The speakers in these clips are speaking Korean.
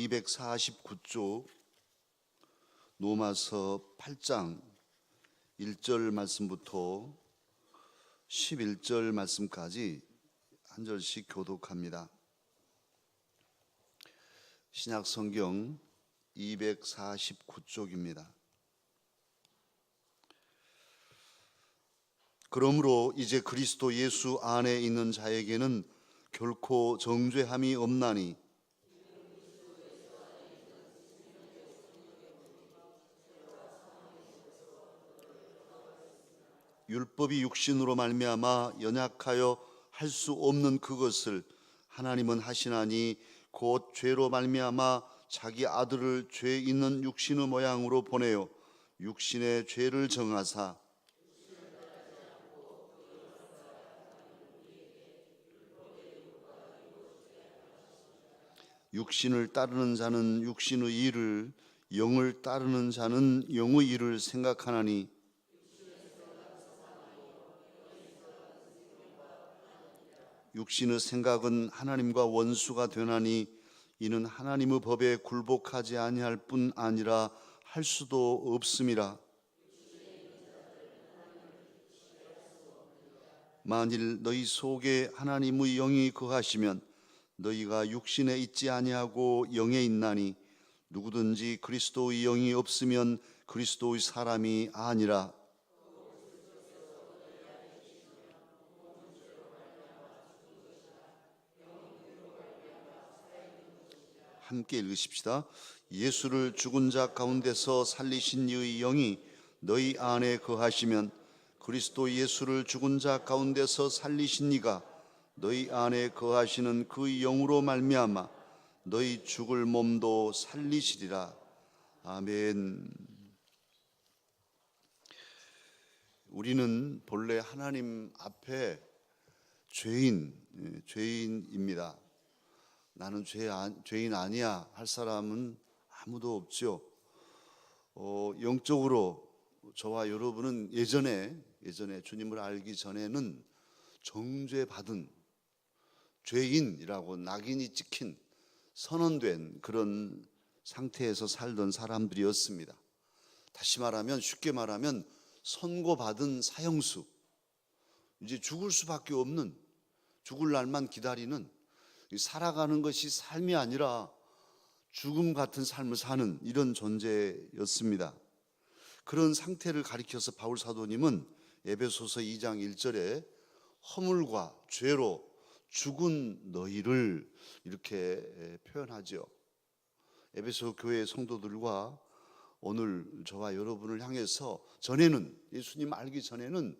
249쪽 로마서 8장 1절 말씀부터 11절 말씀까지 한 절씩 교독합니다. 신약 성경 249쪽입니다. 그러므로 이제 그리스도 예수 안에 있는 자에게는 결코 정죄함이 없나니 율법이 육신으로 말미암아 연약하여 할 수 없는 그것을 하나님은 하시나니 곧 죄로 말미암아 자기 아들을 죄 있는 육신의 모양으로 보내어 육신의 죄를 정하사 육신을 따르는 자는 육신의 일을, 영을 따르는 자는 영의 일을 생각하나니 육신의 생각은 하나님과 원수가 되나니 이는 하나님의 법에 굴복하지 아니할 뿐 아니라 할 수도 없음이라. 만일 너희 속에 하나님의 영이 거하시면 너희가 육신에 있지 아니하고 영에 있나니 누구든지 그리스도의 영이 없으면 그리스도의 사람이 아니라. 함께 읽으십시다. 예수를 죽은 자 가운데서 살리신 이의 영이 너희 안에 거하시면 그리스도 예수를 죽은 자 가운데서 살리신 이가 너희 안에 거하시는 그 영으로 말미암아 너희 죽을 몸도 살리시리라. 아멘. 우리는 본래 하나님 앞에 죄인입니다. 나는 죄인 아니야 할 사람은 아무도 없죠. 영적으로 저와 여러분은 예전에 주님을 알기 전에는 정죄받은 죄인이라고 낙인이 찍힌 선언된 그런 상태에서 살던 사람들이었습니다. 다시 말하면, 쉽게 말하면 선고받은 사형수, 이제 죽을 수밖에 없는, 죽을 날만 기다리는, 살아가는 것이 삶이 아니라 죽음 같은 삶을 사는 이런 존재였습니다. 그런 상태를 가리켜서 바울 사도님은 에베소서 2장 1절에 허물과 죄로 죽은 너희를 이렇게 표현하죠. 에베소 교회 성도들과 오늘 저와 여러분을 향해서 전에는, 예수님 알기 전에는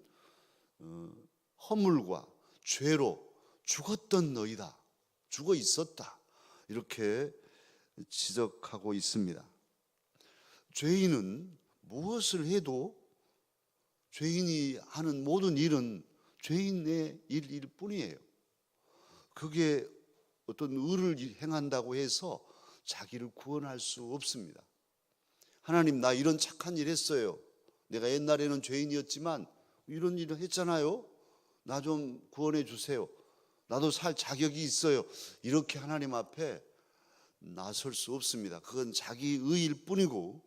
허물과 죄로 죽었던 너희다, 죽어 있었다, 이렇게 지적하고 있습니다. 죄인은 무엇을 해도 죄인이 하는 모든 일은 죄인의 일일 뿐이에요. 그게 어떤 의를 행한다고 해서 자기를 구원할 수 없습니다. 하나님, 나 이런 착한 일 했어요. 내가 옛날에는 죄인이었지만 이런 일을 했잖아요. 나 좀 구원해 주세요. 나도 살 자격이 있어요. 이렇게 하나님 앞에 나설 수 없습니다. 그건 자기 의일 뿐이고,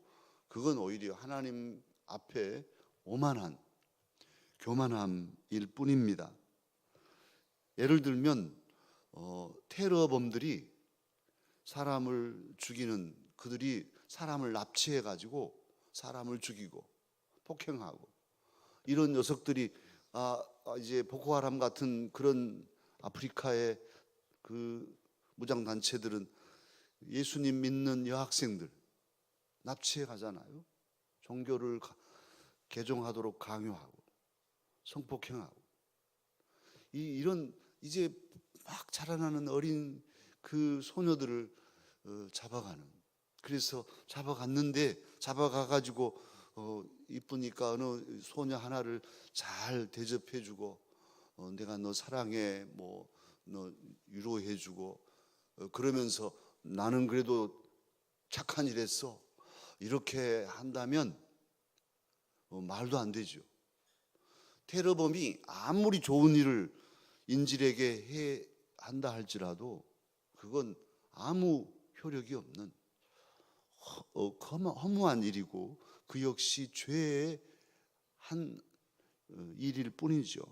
그건 오히려 하나님 앞에 오만한 교만함일 뿐입니다. 예를 들면 테러범들이 사람을 죽이는, 그들이 사람을 납치해가지고 사람을 죽이고 폭행하고, 이런 녀석들이 이제 보코하람 같은 그런 아프리카의 그 무장단체들은 예수님 믿는 여학생들 납치해 가잖아요. 종교를 개종하도록 강요하고 성폭행하고, 이런 이제 막 자라나는 어린 그 소녀들을 잡아가는, 그래서 잡아가가지고 이쁘니까 어느 소녀 하나를 잘 대접해주고 내가 너 사랑해, 뭐 너 위로해주고, 그러면서 나는 그래도 착한 일 했어, 이렇게 한다면 말도 안 되죠. 테러범이 아무리 좋은 일을 인질에게 한다 할지라도 그건 아무 효력이 없는 허무한 일이고 그 역시 죄의 한 일일 뿐이죠.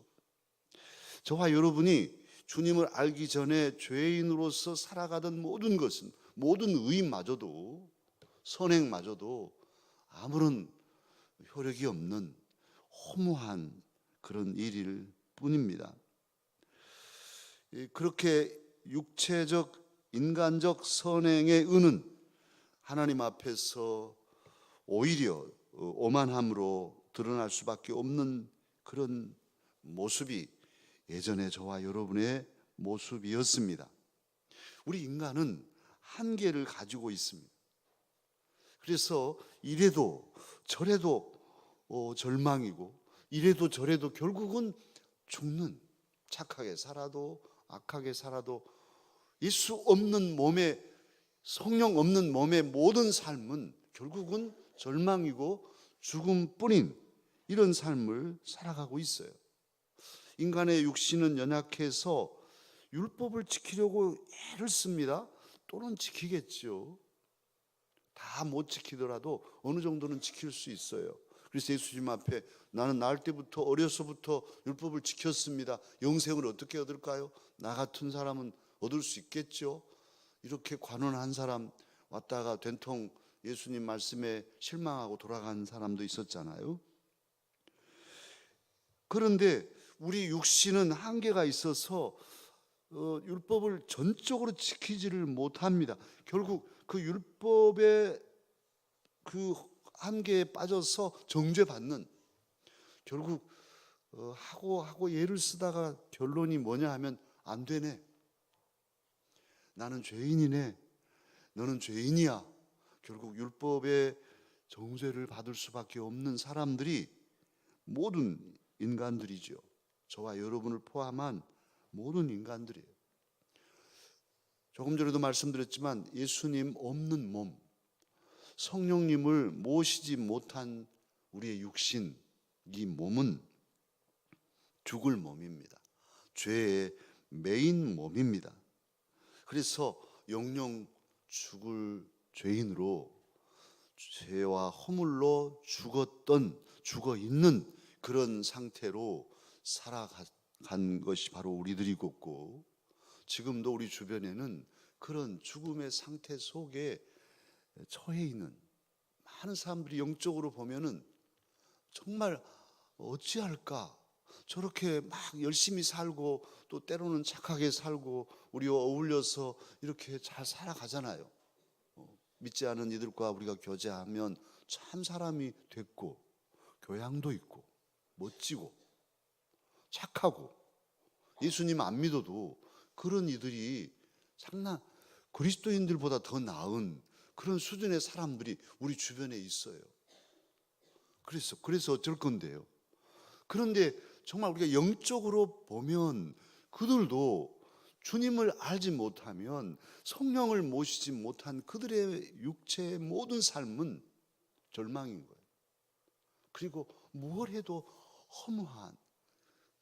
저와 여러분이 주님을 알기 전에 죄인으로서 살아가던 모든 것은, 모든 의마저도, 선행마저도 아무런 효력이 없는 허무한 그런 일일 뿐입니다. 그렇게 육체적, 인간적 선행의 은은 하나님 앞에서 오히려 오만함으로 드러날 수밖에 없는 그런 모습이 예전에 저와 여러분의 모습이었습니다. 우리 인간은 한계를 가지고 있습니다. 그래서 이래도 저래도 절망이고, 이래도 저래도 결국은 죽는, 착하게 살아도 악하게 살아도 예수 없는 몸에, 성령 없는 몸의 모든 삶은 결국은 절망이고 죽음뿐인 이런 삶을 살아가고 있어요. 인간의 육신은 연약해서 율법을 지키려고 애를 씁니다. 또는 지키겠죠. 다 못 지키더라도 어느 정도는 지킬 수 있어요. 그래서 예수님 앞에 나는 낳을 때부터, 어려서부터 율법을 지켰습니다. 영생을 어떻게 얻을까요? 나 같은 사람은 얻을 수 있겠죠. 이렇게 관원한 사람 왔다가 된통 예수님 말씀에 실망하고 돌아간 사람도 있었잖아요. 그런데 우리 육신은 한계가 있어서 율법을 전적으로 지키지를 못합니다. 결국 그 율법의 그 한계에 빠져서 정죄받는, 결국 하고 예를 쓰다가 결론이 뭐냐 하면 안 되네, 나는 죄인이네, 너는 죄인이야. 결국 율법의 정죄를 받을 수밖에 없는 사람들이 모든 인간들이죠. 저와 여러분을 포함한 모든 인간들이에요. 조금 전에도 말씀드렸지만 예수님 없는 몸, 성령님을 모시지 못한 우리의 육신, 이 몸은 죽을 몸입니다. 죄의 메인 몸입니다. 그래서 영영 죽을 죄인으로, 죄와 허물로 죽어 있는 그런 상태로 살아간 것이 바로 우리들이고, 지금도 우리 주변에는 그런 죽음의 상태 속에 처해 있는 많은 사람들이 영적으로 보면은 정말 어찌할까, 저렇게 막 열심히 살고 또 때로는 착하게 살고 우리와 어울려서 이렇게 잘 살아가잖아요. 믿지 않은 이들과 우리가 교제하면 참 사람이 됐고 교양도 있고 멋지고 착하고, 예수님 안 믿어도 그런 이들이 상당 그리스도인들보다 더 나은 그런 수준의 사람들이 우리 주변에 있어요. 그래서 어쩔 건데요. 그런데 정말 우리가 영적으로 보면 그들도 주님을 알지 못하면, 성령을 모시지 못한 그들의 육체의 모든 삶은 절망인 거예요. 그리고 뭘 해도 허무한,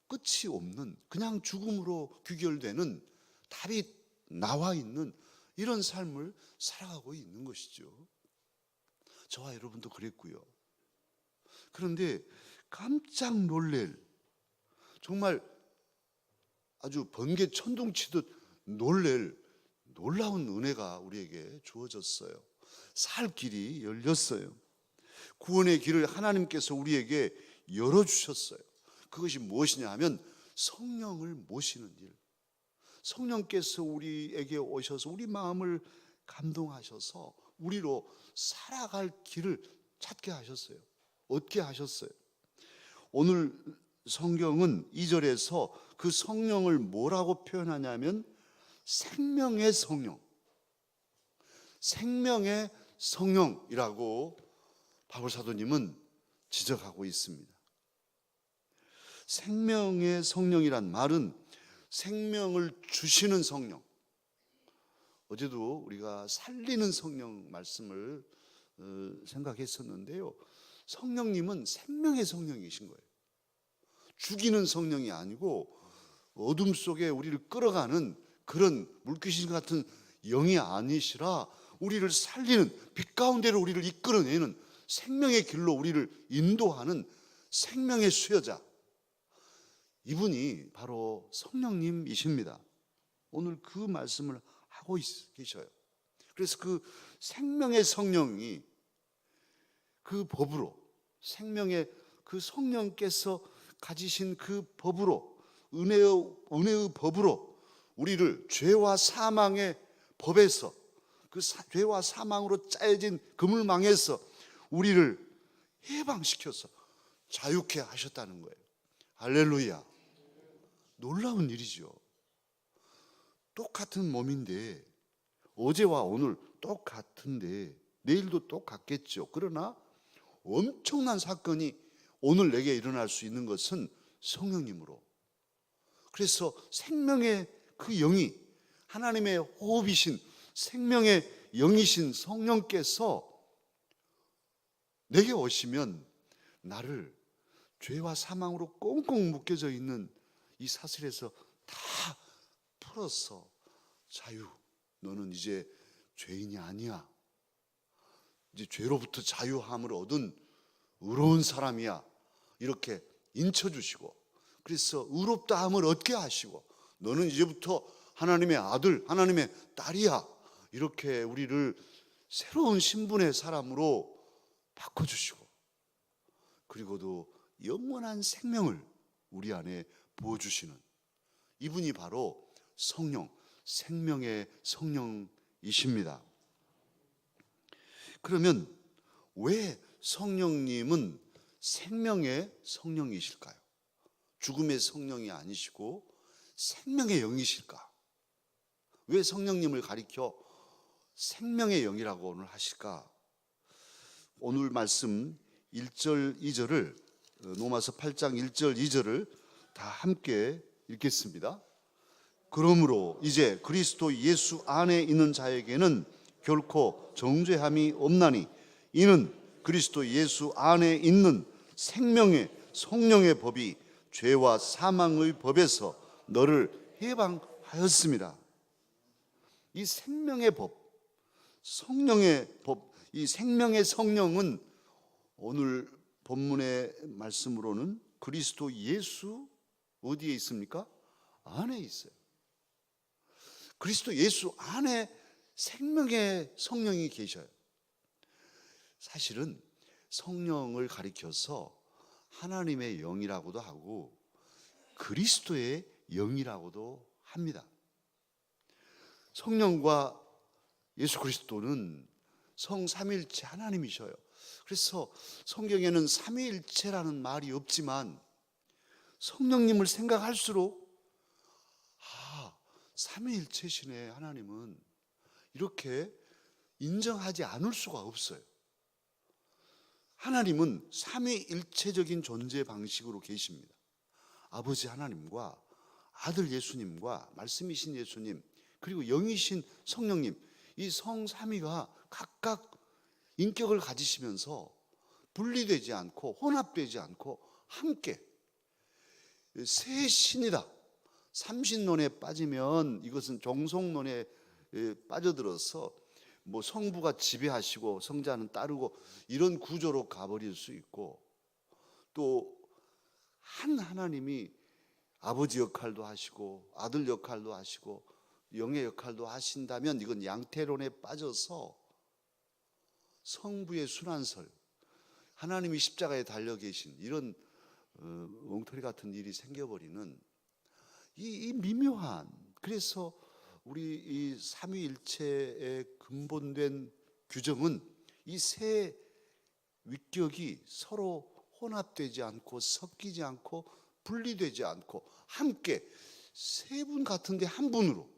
끝이 없는, 그냥 죽음으로 귀결되는, 답이 나와 있는 이런 삶을 살아가고 있는 것이죠. 저와 여러분도 그랬고요. 그런데 깜짝 놀랄, 정말 아주 번개 천둥치듯 놀라운 은혜가 우리에게 주어졌어요. 살 길이 열렸어요. 구원의 길을 하나님께서 우리에게 열어주셨어요. 그것이 무엇이냐 하면 성령을 모시는 일. 성령께서 우리에게 오셔서 우리 마음을 감동하셔서 우리로 살아갈 길을 찾게 하셨어요. 얻게 하셨어요. 오늘 성경은 2절에서 그 성령을 뭐라고 표현하냐면 생명의 성령, 생명의 성령이라고 바울 사도님은 지적하고 있습니다. 생명의 성령이란 말은 생명을 주시는 성령, 어제도 우리가 살리는 성령 말씀을 생각했었는데요. 성령님은 생명의 성령이신 거예요. 죽이는 성령이 아니고 어둠 속에 우리를 끌어가는 그런 물귀신 같은 영이 아니시라 우리를 살리는, 빛 가운데로 우리를 이끌어내는, 생명의 길로 우리를 인도하는 생명의 수여자, 이분이 바로 성령님이십니다. 오늘 그 말씀을 하고 계셔요. 그래서 그 생명의 성령이 그 법으로, 생명의 그 성령께서 가지신 그 법으로, 은혜의 법으로 우리를 죄와 사망의 법에서, 그 죄와 사망으로 짜여진 그물망에서 우리를 해방시켜서 자유케 하셨다는 거예요. 할렐루야. 놀라운 일이죠. 똑같은 몸인데, 어제와 오늘 똑같은데 내일도 똑같겠죠. 그러나 엄청난 사건이 오늘 내게 일어날 수 있는 것은 성령님으로. 그래서 생명의 그 영이, 하나님의 호흡이신 생명의 영이신 성령께서 내게 오시면 나를 죄와 사망으로 꽁꽁 묶여져 있는 이 사슬에서 다 풀어서 자유, 너는 이제 죄인이 아니야, 이제 죄로부터 자유함을 얻은 의로운 사람이야, 이렇게 인쳐주시고, 그래서 의롭다함을 얻게 하시고, 너는 이제부터 하나님의 아들, 하나님의 딸이야, 이렇게 우리를 새로운 신분의 사람으로 바꿔주시고, 그리고도 영원한 생명을 우리 안에 부어주시는 이분이 바로 성령, 생명의 성령이십니다. 그러면 왜 성령님은 생명의 성령이실까요? 죽음의 성령이 아니시고 생명의 영이실까? 왜 성령님을 가리켜 생명의 영이라고 오늘 하실까? 오늘 말씀 1절 2절을, 로마서 8장 1절 2절을 다 함께 읽겠습니다. 그러므로 이제 그리스도 예수 안에 있는 자에게는 결코 정죄함이 없나니 이는 그리스도 예수 안에 있는 생명의 성령의 법이 죄와 사망의 법에서 너를 해방하였습니다. 이 생명의 법, 성령의 법, 이 생명의 성령은 오늘 본문의 말씀으로는 그리스도 예수 어디에 있습니까? 안에 있어요. 그리스도 예수 안에 생명의 성령이 계셔요. 사실은 성령을 가리켜서 하나님의 영이라고도 하고 그리스도의 영이라고도 합니다. 성령과 예수 그리스도는 성삼위일체 하나님이셔요. 그래서 성경에는 삼위일체라는 말이 없지만 성령님을 생각할수록 삼위일체시네 하나님은, 이렇게 인정하지 않을 수가 없어요. 하나님은 삼위일체적인 존재 방식으로 계십니다. 아버지 하나님과 아들 예수님과 말씀이신 예수님, 그리고 영이신 성령님, 이 성삼위가 각각 인격을 가지시면서 분리되지 않고 혼합되지 않고 함께 세 신이다. 삼신론에 빠지면 이것은 종속론에 빠져들어서 뭐 성부가 지배하시고 성자는 따르고 이런 구조로 가버릴 수 있고, 또 한 하나님이 아버지 역할도 하시고 아들 역할도 하시고 영의 역할도 하신다면 이건 양태론에 빠져서 성부의 순환설, 하나님이 십자가에 달려 계신 이런 엉터리 같은 일이 생겨버리는 이 미묘한, 그래서 우리 이 삼위일체의 근본된 규정은 이 세 위격이 서로 혼합되지 않고 섞이지 않고 분리되지 않고 함께 세 분 같은데 한 분으로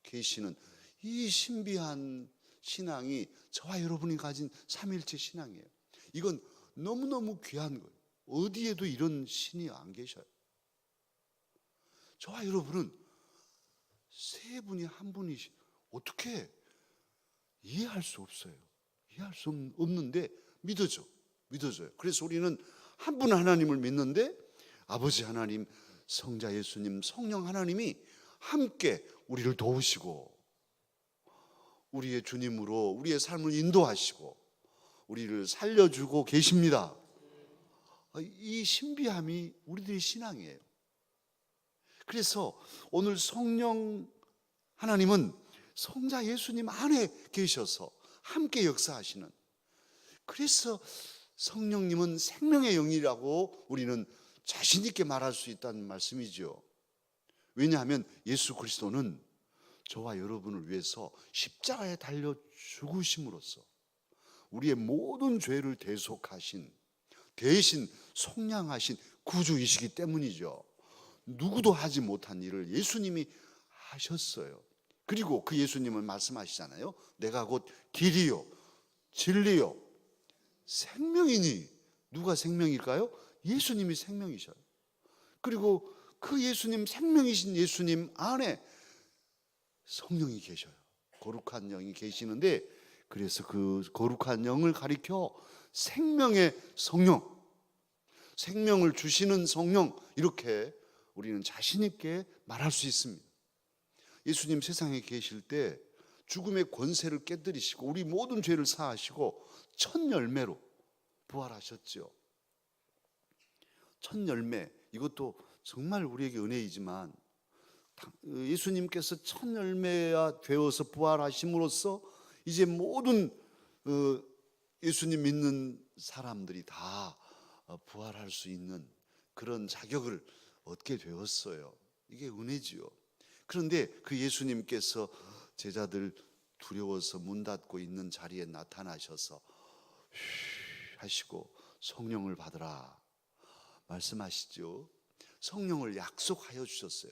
계시는 이 신비한 신앙이 저와 여러분이 가진 삼위일체 신앙이에요. 이건 너무너무 귀한 거예요. 어디에도 이런 신이 안 계셔요. 저와 여러분은 세 분이 한 분이시, 어떻게 이해할 수 없어요. 이해할 수 없는데 믿어져요. 그래서 우리는 한 분 하나님을 믿는데 아버지 하나님, 성자 예수님, 성령 하나님이 함께 우리를 도우시고 우리의 주님으로 우리의 삶을 인도하시고 우리를 살려주고 계십니다. 이 신비함이 우리들의 신앙이에요. 그래서 오늘 성령 하나님은 성자 예수님 안에 계셔서 함께 역사하시는, 그래서 성령님은 생명의 영이라고 우리는 자신 있게 말할 수 있다는 말씀이죠. 왜냐하면 예수 그리스도는 저와 여러분을 위해서 십자가에 달려 죽으심으로써 우리의 모든 죄를 대속하신, 대신 속량하신 구주이시기 때문이죠. 누구도 하지 못한 일을 예수님이 하셨어요. 그리고 그 예수님은 말씀하시잖아요. 내가 곧 길이요 진리요 생명이니. 누가 생명일까요? 예수님이 생명이셔요. 그리고 그 예수님, 생명이신 예수님 안에 성령이 계셔요. 거룩한 영이 계시는데, 그래서 그 거룩한 영을 가리켜 생명의 성령, 생명을 주시는 성령, 이렇게 우리는 자신 있게 말할 수 있습니다. 예수님 세상에 계실 때 죽음의 권세를 깨뜨리시고 우리 모든 죄를 사하시고 첫 열매로 부활하셨죠. 첫 열매, 이것도 정말 우리에게 은혜이지만 예수님께서 첫 열매가 되어서 부활하심으로써 이제 모든 예수님 믿는 사람들이 다 부활할 수 있는 그런 자격을 얻게 되었어요. 이게 은혜지요. 그런데 그 예수님께서 제자들 두려워서 문 닫고 있는 자리에 나타나셔서 하시고 성령을 받으라 말씀하시죠. 성령을 약속하여 주셨어요.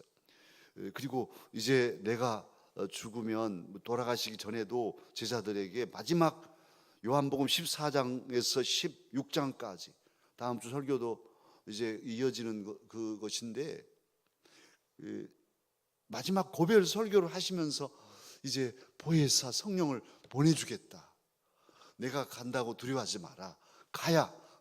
그리고 이제 내가 죽으면 돌아가시기 전에도 제자들에게 마지막 요한복음 14장에서 16장까지, 다음 주 설교도 이제 이어지는 그것인데, 마지막 고별 설교를 하시면서 이제 보혜사 성령을 보내주겠다. 내가 간다고 두려워하지 마라.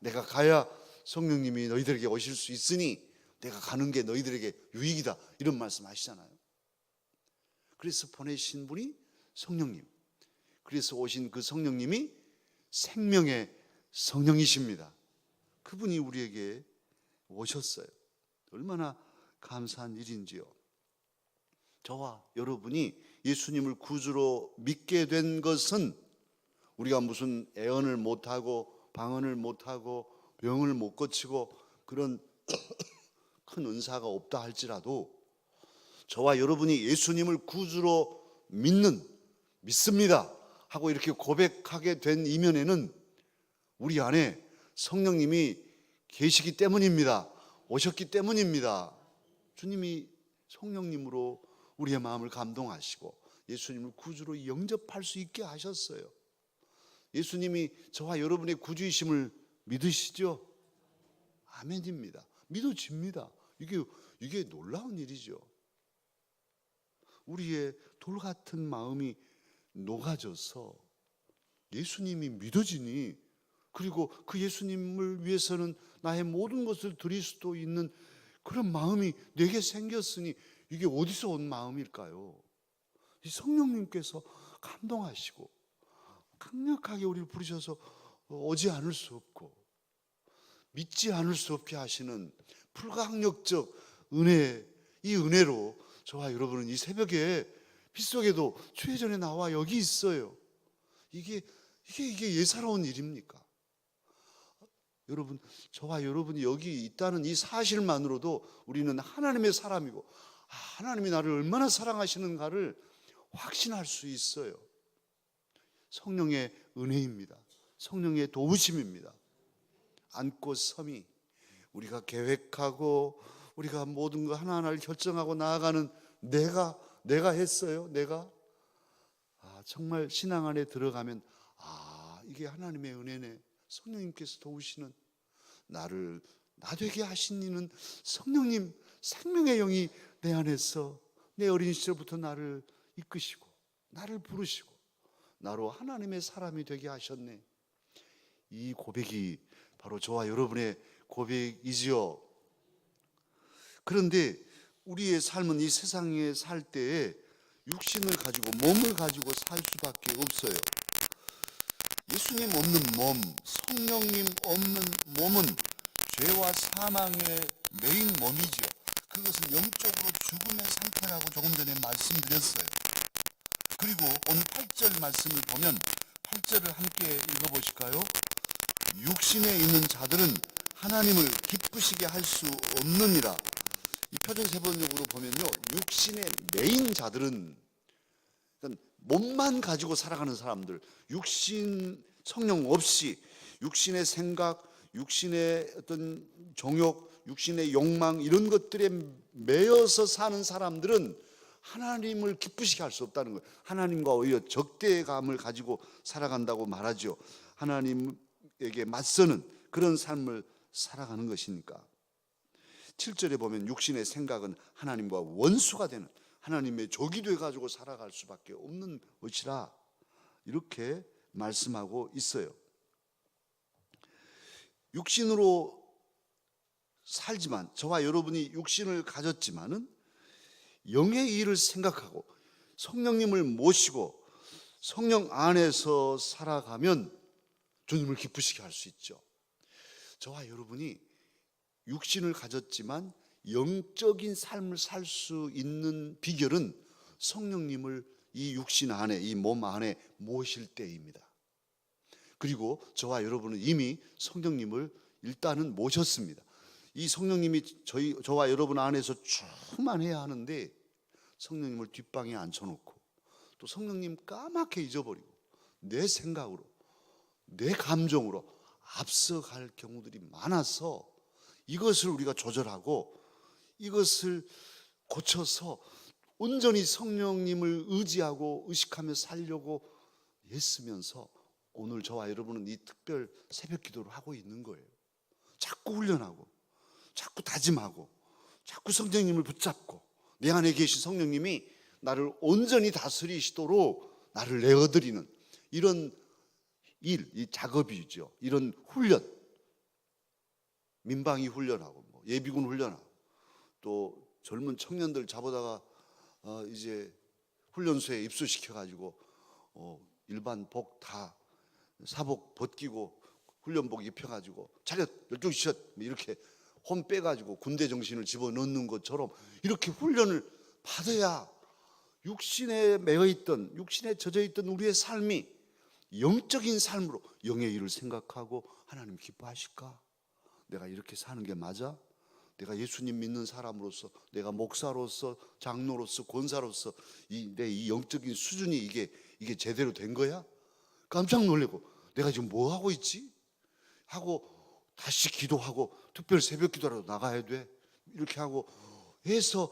내가 가야 성령님이 너희들에게 오실 수 있으니 내가 가는 게 너희들에게 유익이다. 이런 말씀 하시잖아요. 그래서 보내신 분이 성령님. 그래서 오신 그 성령님이 생명의 성령이십니다. 그분이 우리에게 오셨어요. 얼마나 감사한 일인지요. 저와 여러분이 예수님을 구주로 믿게 된 것은 우리가 무슨 애언을 못하고 방언을 못하고 병을 못 고치고 그런 큰 은사가 없다 할지라도, 저와 여러분이 예수님을 구주로 믿습니다 하고 이렇게 고백하게 된 이면에는 우리 안에 성령님이 계시기 때문입니다. 오셨기 때문입니다. 주님이 성령님으로 우리의 마음을 감동하시고 예수님을 구주로 영접할 수 있게 하셨어요. 예수님이 저와 여러분의 구주이심을 믿으시죠? 아멘입니다. 믿어집니다. 이게 놀라운 일이죠. 우리의 돌 같은 마음이 녹아져서 예수님이 믿어지니, 그리고 그 예수님을 위해서는 나의 모든 것을 드릴 수도 있는 그런 마음이 내게 생겼으니 이게 어디서 온 마음일까요? 이 성령님께서 감동하시고 강력하게 우리를 부르셔서 오지 않을 수 없고 믿지 않을 수 없게 하시는 불가항력적 은혜, 이 은혜로 저와 여러분은 이 새벽에 빗속에도 추회전에 나와 여기 있어요. 이게 예사로운 일입니까? 여러분, 저와 여러분이 여기 있다는 이 사실만으로도 우리는 하나님의 사람이고 하나님이 나를 얼마나 사랑하시는가를 확신할 수 있어요. 성령의 은혜입니다. 성령의 도우심입니다. 앉고 섬이 우리가 계획하고 우리가 모든 거 하나하나를 결정하고 나아가는 내가 했어요. 정말 신앙 안에 들어가면 이게 하나님의 은혜네. 성령님께서 도우시는 나 되게 하신 이는 성령님, 생명의 영이 내 안에서 내 어린 시절부터 나를 이끄시고 나를 부르시고 나로 하나님의 사람이 되게 하셨네. 이 고백이 바로 저와 여러분의 고백이지요. 그런데 우리의 삶은 이 세상에 살 때에 육신을 가지고 몸을 가지고 살 수밖에 없어요. 예수님 없는 몸, 성령님 없는 몸은 죄와 사망의 메인 몸이죠. 그것은 영적으로 죽음의 상태라고 조금 전에 말씀드렸어요. 그리고 오늘 8절 말씀을 보면 8절을 함께 읽어보실까요? 육신에 있는 자들은 하나님을 기쁘시게 할 수 없느니라. 이 표준 세번역으로 보면요, 육신의 메인 자들은, 그러니까 몸만 가지고 살아가는 사람들, 육신 성령 없이 육신의 생각, 육신의 어떤 정욕, 육신의 욕망 이런 것들에 매여서 사는 사람들은 하나님을 기쁘시게 할 수 없다는 거예요. 하나님과 오히려 적대감을 가지고 살아간다고 말하죠. 하나님에게 맞서는 그런 삶을 살아가는 것이니까. 7절에 보면 육신의 생각은 하나님과 원수가 되는, 하나님의 적이 돼가지고 살아갈 수밖에 없는 것이라 이렇게 말씀하고 있어요. 육신으로 살지만, 저와 여러분이 육신을 가졌지만은 영의 일을 생각하고 성령님을 모시고 성령 안에서 살아가면 주님을 기쁘시게 할 수 있죠. 저와 여러분이 육신을 가졌지만 영적인 삶을 살 수 있는 비결은 성령님을 이 육신 안에, 이 몸 안에 모실 때입니다. 그리고 저와 여러분은 이미 성령님을 일단은 모셨습니다. 이 성령님이 저와 여러분 안에서 충만해야 하는데 성령님을 뒷방에 앉혀놓고 또 성령님 까맣게 잊어버리고 내 생각으로, 내 감정으로 앞서갈 경우들이 많아서 이것을 우리가 조절하고 이것을 고쳐서 온전히 성령님을 의지하고 의식하며 살려고 애쓰면서 오늘 저와 여러분은 이 특별 새벽 기도를 하고 있는 거예요. 자꾸 훈련하고 자꾸 다짐하고 자꾸 성령님을 붙잡고 내 안에 계신 성령님이 나를 온전히 다스리시도록 나를 내어드리는 이런 일, 이 작업이죠. 이런 훈련, 민방위 훈련하고 예비군 훈련하고 또 젊은 청년들 잡아다가 이제 훈련소에 입소시켜가지고 일반 복 다 사복 벗기고 훈련복 입혀가지고 차렷 12시 샷 이렇게 혼 빼가지고 군대 정신을 집어넣는 것처럼 이렇게 훈련을 받아야 육신에 매여있던, 육신에 젖어있던 우리의 삶이 영적인 삶으로 영의 일을 생각하고 하나님 기뻐하실까? 내가 이렇게 사는 게 맞아? 내가 예수님 믿는 사람으로서, 내가 목사로서, 장로로서, 권사로서 내 이 영적인 수준이 이게 제대로 된 거야? 깜짝 놀래고 내가 지금 뭐 하고 있지? 하고 다시 기도하고 특별 새벽 기도라도 나가야 돼. 이렇게 하고 해서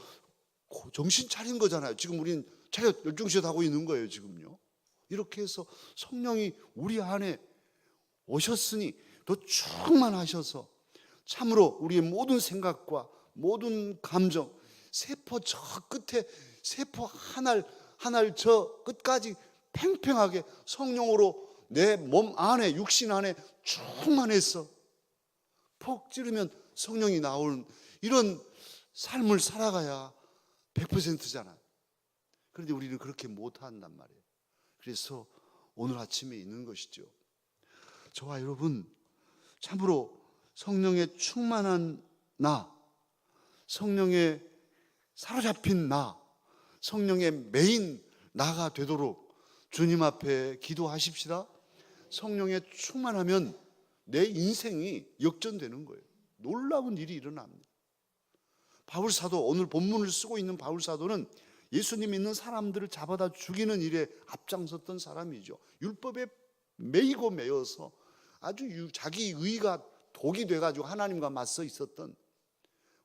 정신 차린 거잖아요. 지금 우린 차렷 열중시에 하고 있는 거예요, 지금요. 이렇게 해서 성령이 우리 안에 오셨으니 더 충만하셔서 참으로 우리의 모든 생각과 모든 감정, 세포 저 끝에 세포 하나를 저 끝까지 팽팽하게 성령으로 내 몸 안에, 육신 안에 충만해서 폭 찌르면 성령이 나오는 이런 삶을 살아가야 100%잖아요. 그런데 우리는 그렇게 못한단 말이에요. 그래서 오늘 아침에 있는 것이죠. 저와 여러분 참으로 성령의 충만한 나, 성령의 사로잡힌 나, 성령의 메인 나가 되도록 주님 앞에 기도하십시다. 성령에 충만하면 내 인생이 역전되는 거예요. 놀라운 일이 일어납니다. 바울사도, 오늘 본문을 쓰고 있는 바울사도는 예수님 믿는 사람들을 잡아다 죽이는 일에 앞장섰던 사람이죠. 율법에 매이고 매여서 아주 자기 의가 독이 돼가지고 하나님과 맞서 있었던,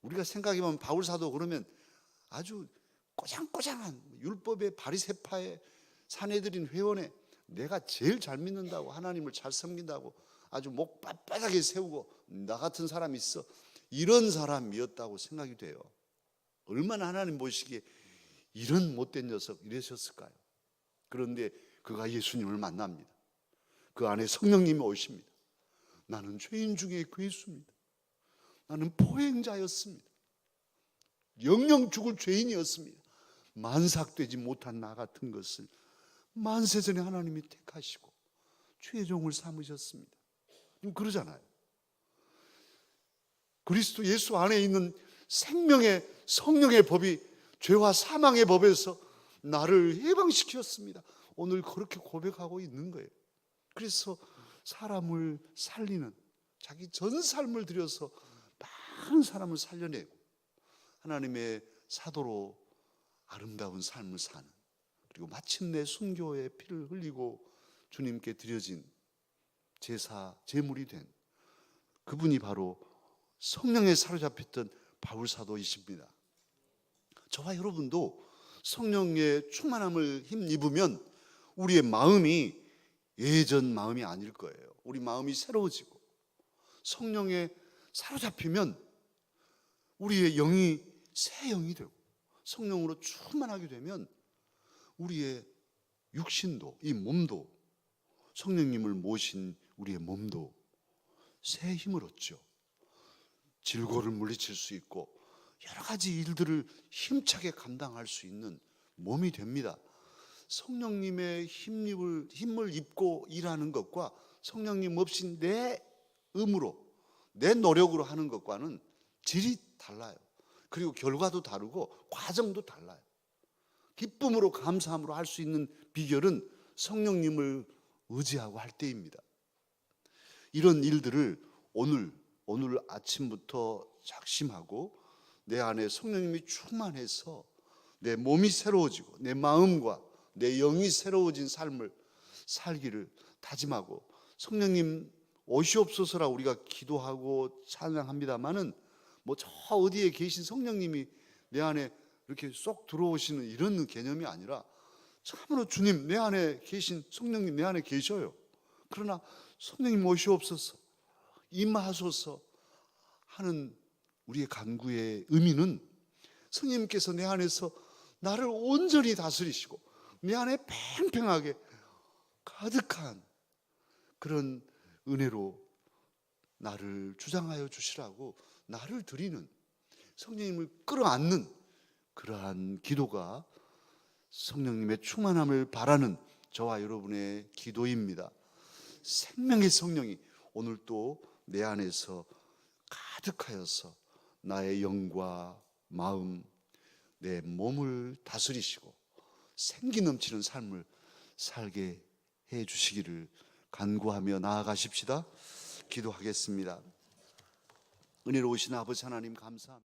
우리가 생각해보면 바울사도 그러면 아주 꼬장꼬장한 율법의 바리새파의 사내들인 회원에 내가 제일 잘 믿는다고, 하나님을 잘 섬긴다고 아주 목 빳빳하게 세우고 나 같은 사람이 있어, 이런 사람이었다고 생각이 돼요. 얼마나 하나님 보시기에 이런 못된 녀석 이러셨을까요? 그런데 그가 예수님을 만납니다. 그 안에 성령님이 오십니다. 나는 죄인 중에 괴수입니다. 나는 포행자였습니다. 영영 죽을 죄인이었습니다. 만삭되지 못한 나 같은 것을 만세전에 하나님이 택하시고 주의 종을 삼으셨습니다. 지금 그러잖아요. 그리스도 예수 안에 있는 생명의 성령의 법이 죄와 사망의 법에서 나를 해방시켰습니다. 오늘 그렇게 고백하고 있는 거예요. 그래서 사람을 살리는, 자기 전 삶을 들여서 많은 사람을 살려내고 하나님의 사도로 아름다운 삶을 사는, 그리고 마침내 순교의 피를 흘리고 주님께 드려진 제사, 제물이 된 그분이 바로 성령에 사로잡혔던 바울 사도이십니다. 저와 여러분도 성령의 충만함을 힘입으면 우리의 마음이 예전 마음이 아닐 거예요. 우리 마음이 새로워지고 성령에 사로잡히면 우리의 영이 새 영이 되고 성령으로 충만하게 되면 우리의 육신도, 이 몸도, 성령님을 모신 우리의 몸도 새 힘을 얻죠. 질고를 물리칠 수 있고 여러 가지 일들을 힘차게 감당할 수 있는 몸이 됩니다. 성령님의 힘을 입고 일하는 것과 성령님 없이 내 의무로, 내 노력으로 하는 것과는 질이 달라요. 그리고 결과도 다르고 과정도 달라요. 기쁨으로 감사함으로 할 수 있는 비결은 성령님을 의지하고 할 때입니다. 이런 일들을 오늘 아침부터 작심하고 내 안에 성령님이 충만해서 내 몸이 새로워지고 내 마음과 내 영이 새로워진 삶을 살기를 다짐하고, 성령님 오시옵소서라 우리가 기도하고 찬양합니다마는 뭐 저 어디에 계신 성령님이 내 안에 이렇게 쏙 들어오시는 이런 개념이 아니라 참으로 주님 내 안에 계신 성령님 내 안에 계셔요. 그러나 성령님 오시옵소서, 임하소서 하는 우리의 간구의 의미는 성령님께서 내 안에서 나를 온전히 다스리시고 내 안에 팽팽하게 가득한 그런 은혜로 나를 주장하여 주시라고 나를 드리는, 성령님을 끌어안는 그러한 기도가 성령님의 충만함을 바라는 저와 여러분의 기도입니다. 생명의 성령이 오늘 또 내 안에서 가득하여서 나의 영과 마음, 내 몸을 다스리시고 생기 넘치는 삶을 살게 해 주시기를 간구하며 나아가십시다. 기도하겠습니다. 은혜로우신 아버지 하나님 감사합니다.